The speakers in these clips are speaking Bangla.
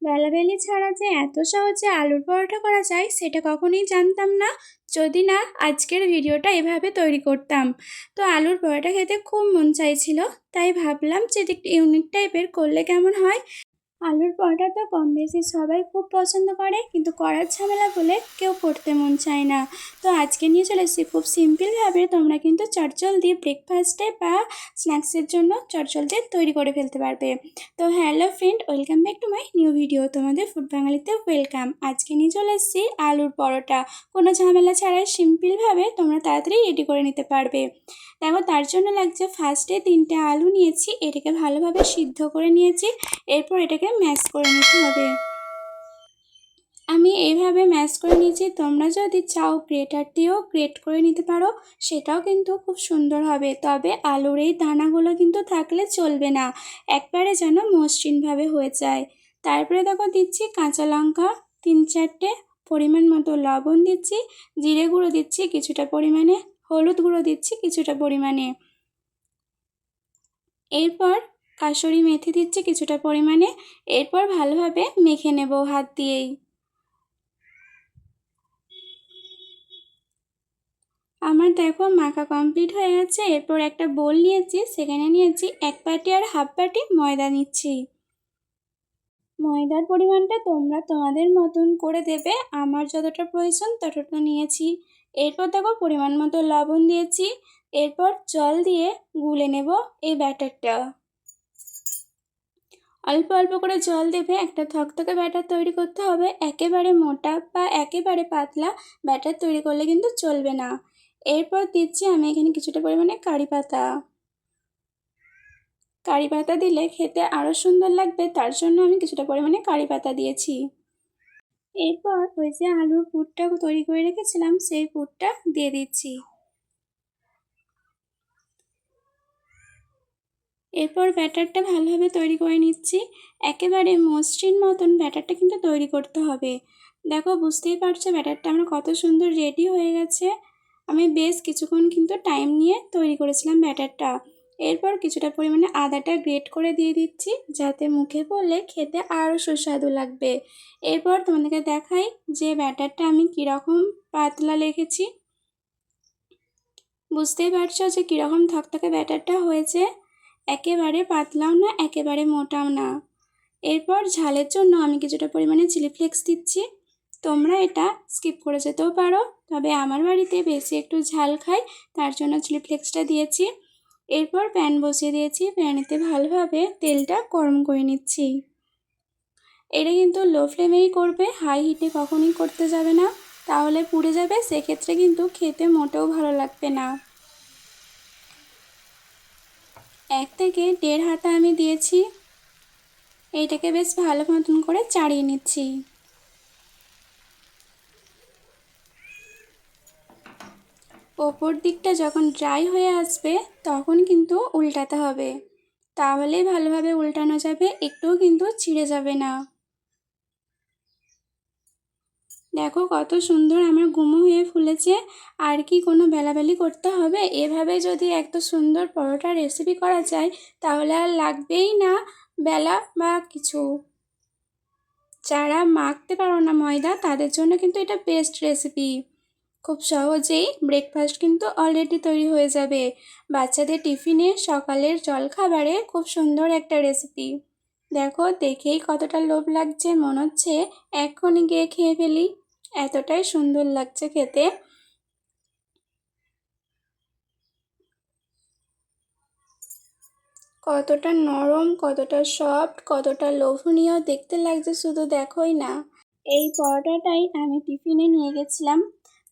বেলাবেলি ছাড়া যে এত সহজে আলুর পরোটা করা যায় সেটা কখনোই জানতাম না, যদি না আজকের ভিডিওটা এভাবে তৈরি করতাম। তো আলুর পরোটা খেতে খুব মন চাইছিল, তাই ভাবলাম যে একটু ইউনিক টাইপের করলে কেমন হয়। আলুর পরোটা তো কম বেশি সবাই খুব পছন্দ করে, কিন্তু করার ঝামেলা বলে কেউ করতে মন চায় না। তো আজকে নিয়ে চলে এসেছি খুব সিম্পলভাবে তোমরা কিন্তু চটজলদি ব্রেকফাস্টে বা স্ন্যাক্সের জন্য চটজলদি তৈরি করে ফেলতে পারবে। তো hello friend, welcome back to my new video. তোমাদের ফুড বাঙালিতে ওয়েলকাম। আজকে নিয়ে চলে এসেছি আলুর পরোটা। কোনো ঝামেলা ছাড়াই সিম্পলভাবে তোমরা তাড়াতাড়ি রেডি করে নিতে পারবে। দেখো, তার জন্য লাগছে ফার্স্টে 3টে আলু নিয়েছি, এটাকে ভালোভাবে সিদ্ধ করে নিয়েছি। এরপর এটাকে ম্যাশ করে নিতে হবে। আমি এইভাবে ম্যাশ করে নিয়েছি, তোমরা যদি চাও গ্রেটার দিয়েও গ্রেট করে নিতে পারো, সেটাও কিন্তু খুব সুন্দর হবে। তবে আলুর এই দানাগুলো কিন্তু থাকলে চলবে না, একবারে যেন মসৃণভাবে হয়ে যায়। তারপরে দেখো দিচ্ছি কাঁচা লঙ্কা 3-4টে, পরিমাণ মতো লবণ দিচ্ছি, জিরে গুঁড়ো দিচ্ছি কিছুটা পরিমাণে, হলুদ গুঁড়ো দিচ্ছি কিছুটা পরিমাণে, এরপর কাসুরি মেথি দিচ্ছি কিছুটা পরিমাণে। এরপর ভালোভাবে মেখে নেব হাত দিয়েই। আমার দেখো মাখা কমপ্লিট হয়ে গেছে। এরপর একটা বোল নিয়েছি, সেখানে নিয়েছি 1 বাটি আর হাফ বাটি ময়দা নিচ্ছি। ময়দার পরিমাণটা তোমরা তোমাদের মতন করে দেবে, আমার যতটা প্রয়োজন ততটা নিয়েছি। এরপর দেখো পরিমাণ মতো লবণ দিয়েছি। এরপর জল দিয়ে গুলে নেব এই ব্যাটারটা। অল্প অল্প করে জল দেবে, একটা থকথকে ব্যাটার তৈরি করতে হবে। একেবারে মোটা বা একেবারে পাতলা ব্যাটার তৈরি করলে কিন্তু চলবে না। এরপর দিচ্ছি আমি এখানে কিছুটা পরিমাণে কারি পাতা। কারি পাতা দিলে খেতে আরও সুন্দর লাগবে, তার জন্য আমি কিছুটা পরিমাণে কারি পাতা দিয়েছি। এরপর ওই যে আলুর পুরটা তৈরি করে রেখেছিলাম সেই পুরটা দিয়ে দিচ্ছি। এরপর ব্যাটারটা ভালোভাবে তৈরি করে নিচ্ছি। একেবারে মসৃণ মতন ব্যাটারটা কিন্তু তৈরি করতে হবে। দেখো, বুঝতেই পারছো ব্যাটারটা আমার কত সুন্দর রেডি হয়ে গেছে। আমি বেশ কিছুক্ষণ কিন্তু টাইম নিয়ে তৈরি করেছিলাম ব্যাটারটা। এরপর কিছুটা পরিমাণে আদাটা গ্রেট করে দিয়ে দিচ্ছি, যাতে মুখে পড়লে খেতে আরও সুস্বাদু লাগবে। এরপর তোমাদেরকে দেখাই যে ব্যাটারটা আমি কীরকম পাতলা রেখেছি। বুঝতেই পারছো যে কীরকম থকথকে ব্যাটারটা হয়েছে, একেবারে পাতলাও না একেবারে মোটাও না। এরপর ঝালের জন্য আমি কিছুটা পরিমাণে চিলি ফ্লেক্স দিচ্ছি। তোমরা এটা স্কিপ করে যেতেও পারো, তবে আমার বাড়িতে বেশি একটু ঝাল খাই, তার জন্য চিলি ফ্লেক্সটা দিয়েছি। এরপর প্যান বসিয়ে দিয়েছি, প্যানেতে ভালোভাবে তেলটা গরম করে নিচ্ছি। এটা কিন্তু লো ফ্লেমেই করবে, হাই হিটে কখনোই করতে যাবে না, তাহলে পুড়ে যাবে, সেক্ষেত্রে কিন্তু খেতে মোটেও ভালো লাগবে না। 1 থেকে 1.5 হাতা আমি দিয়েছি। এইটাকে বেশ ভালো মতন করে চাড়িয়ে নিচ্ছি। ওপর দিকটা যখন ড্রাই হয়ে আসবে তখন কিন্তু উল্টাতে হবে, তাহলেই ভালোভাবে উল্টানো যাবে, একটুও কিন্তু ছিঁড়ে যাবে না। দেখো কত সুন্দর আমার গুমো হয়ে ফুলেছে। আর কি কোনো বেলাবেলি করতে হবে? এভাবে যদি এত সুন্দর পরোটা রেসিপি করা যায় তাহলে আর লাগবেই না বেলা বা কিছু। যারা মাখতে পারো না ময়দা, তাদের জন্য কিন্তু এটা বেস্ট রেসিপি। খুব সহজেই ব্রেকফাস্ট কিন্তু অলরেডি তৈরি হয়ে যাবে। বাচ্চাদের টিফিনে, সকালের জলখাবারে খুব সুন্দর একটা রেসিপি। দেখো, দেখেই কতটা লোভ লাগছে, মনে হচ্ছে এক্ষুনি গিয়ে খেয়ে ফেলি, এতটাই সুন্দর লাগছে খেতে। কতটা নরম, কতটা সফট, কতটা লোভনীয় দেখতে লাগছে, শুধু দেখোই না। এই পরোটাটাই আমি টিফিনে নিয়ে গেছিলাম,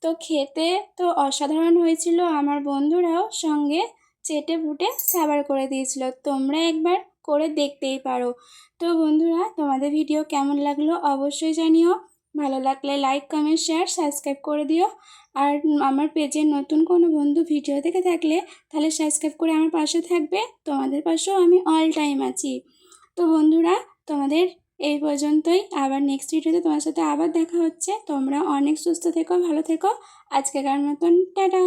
তো খেতে তো অসাধারণ হয়েছিল। আমার বন্ধুরাও সঙ্গে চেটে পুটে খাবার করে দিয়েছিল। তোমরা একবার করে দেখতেই পারো। তো বন্ধুরা, তোমাদের ভিডিও কেমন লাগলো অবশ্যই জানিও। ভালো লাগলে লাইক, কমেন্ট, শেয়ার, সাবস্ক্রাইব করে দিও। আর আমার পেজে নতুন কোনো বন্ধু ভিডিও দেখে থাকলে তাহলে সাবস্ক্রাইব করে আমার পাশে থাকবে, তোমাদের পাশেও আমি অল টাইম আছি। তো বন্ধুরা, তোমাদের এই পর্যন্তই। আবার নেক্সট ভিডিওতে তোমার সাথে আবার দেখা হচ্ছে। তোমরা অনেক সুস্থ থেকো, ভালো থেকো। আজকেকার মতন টাটা।